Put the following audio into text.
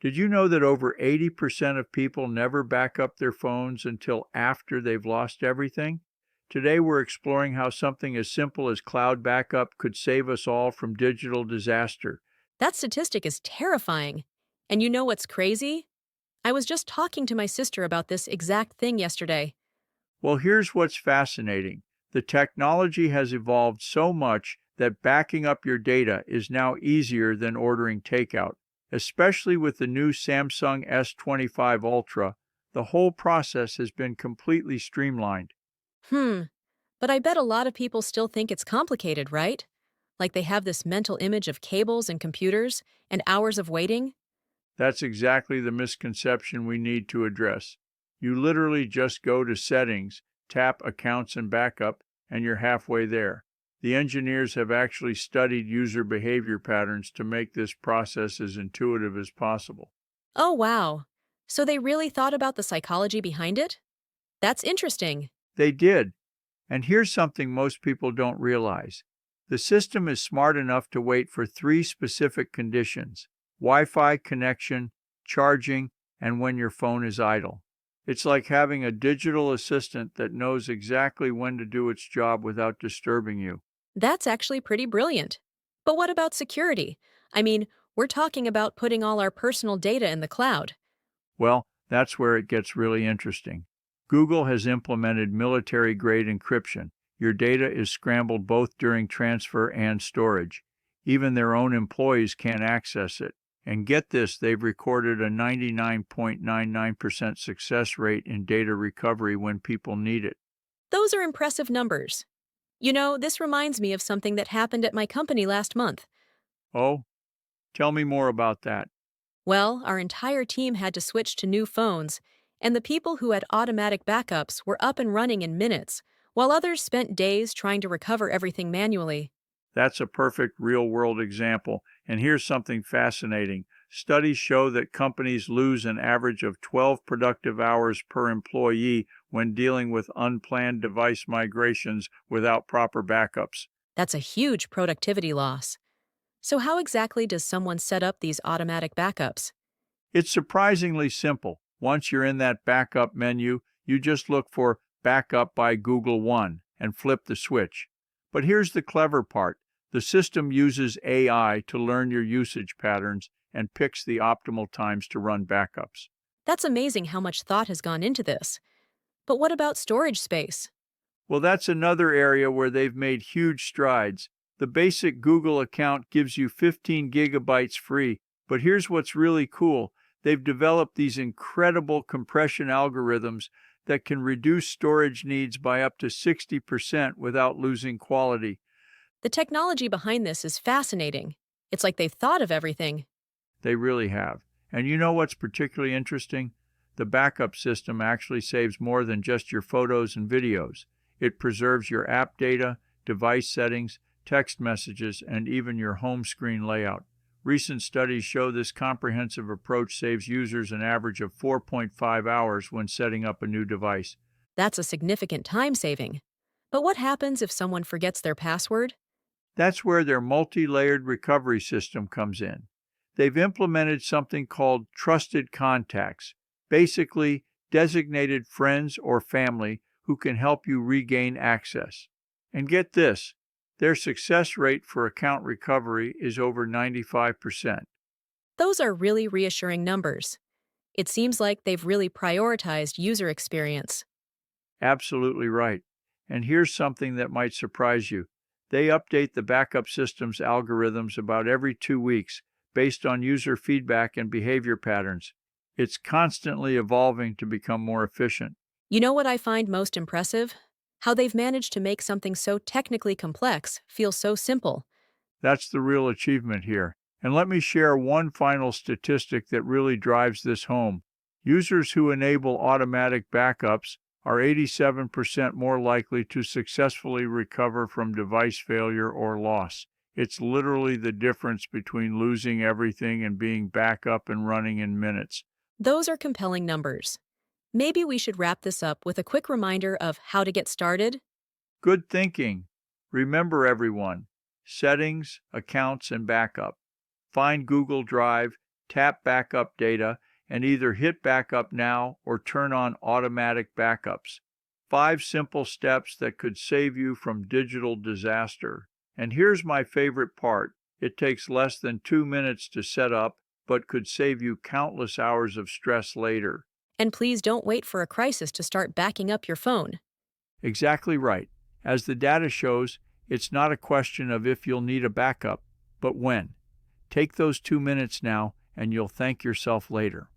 Did you know that over 80% of people never back up their phones until after they've lost everything? Today, we're exploring how something as simple as cloud backup could save us all from digital disaster. That statistic is terrifying. And you know what's crazy? I was just talking to my sister about this exact thing yesterday. Well, here's what's fascinating. The technology has evolved so much that backing up your data is now easier than ordering takeout. Especially with the new Samsung S25 Ultra, the whole process has been completely streamlined. Hmm, but I bet a lot of people still think it's complicated, right? Like they have this mental image of cables and computers and hours of waiting. That's exactly the misconception we need to address. You literally just go to Settings, tap Accounts and Backup, and you're halfway there. The engineers have actually studied user behavior patterns to make this process as intuitive as possible. Oh, wow. So they really thought about the psychology behind it? That's interesting. They did. And here's something most people don't realize. The system is smart enough to wait for three specific conditions: Wi-Fi connection, charging, and when your phone is idle. It's like having a digital assistant that knows exactly when to do its job without disturbing you. That's actually pretty brilliant. But what about security? I mean, we're talking about putting all our personal data in the cloud. Well, that's where it gets really interesting. Google has implemented military-grade encryption. Your data is scrambled both during transfer and storage. Even their own employees can't access it. And get this, they've recorded a 99.99% success rate in data recovery when people need it. Those are impressive numbers. You know, this reminds me of something that happened at my company last month. Oh, tell me more about that. Well, our entire team had to switch to new phones, and the people who had automatic backups were up and running in minutes, while others spent days trying to recover everything manually. That's a perfect real-world example. And here's something fascinating. Studies show that companies lose an average of 12 productive hours per employee when dealing with unplanned device migrations without proper backups. That's a huge productivity loss. So, how exactly does someone set up these automatic backups? It's surprisingly simple. Once you're in that backup menu, you just look for Backup by Google One and flip the switch. But here's the clever part. The system uses AI to learn your usage patterns and picks the optimal times to run backups. That's amazing how much thought has gone into this. But what about storage space? Well, that's another area where they've made huge strides. The basic Google account gives you 15 gigabytes free, but here's what's really cool. They've developed these incredible compression algorithms that can reduce storage needs by up to 60% without losing quality. The technology behind this is fascinating. It's like they've thought of everything. They really have. And you know what's particularly interesting? The backup system actually saves more than just your photos and videos. It preserves your app data, device settings, text messages, and even your home screen layout. Recent studies show this comprehensive approach saves users an average of 4.5 hours when setting up a new device. That's a significant time saving. But what happens if someone forgets their password? That's where their multi-layered recovery system comes in. They've implemented something called trusted contacts, basically designated friends or family who can help you regain access. And get this, their success rate for account recovery is over 95%. Those are really reassuring numbers. It seems like they've really prioritized user experience. Absolutely right. And here's something that might surprise you. They update the backup system's algorithms about every 2 weeks based on user feedback and behavior patterns. It's constantly evolving to become more efficient. You know what I find most impressive? How they've managed to make something so technically complex feel so simple. That's the real achievement here. And let me share one final statistic that really drives this home. Users who enable automatic backups are 87% more likely to successfully recover from device failure or loss. It's literally the difference between losing everything and being back up and running in minutes. Those are compelling numbers. Maybe we should wrap this up with a quick reminder of how to get started. Good thinking. Remember, everyone: Settings, Accounts, and Backup. Find Google Drive, tap Backup Data, and either hit Backup Now or turn on Automatic Backups. 5 simple steps that could save you from digital disaster. And here's my favorite part. It takes less than 2 minutes to set up, but could save you countless hours of stress later. And please don't wait for a crisis to start backing up your phone. Exactly right. As the data shows, it's not a question of if you'll need a backup, but when. Take those 2 minutes now, and you'll thank yourself later.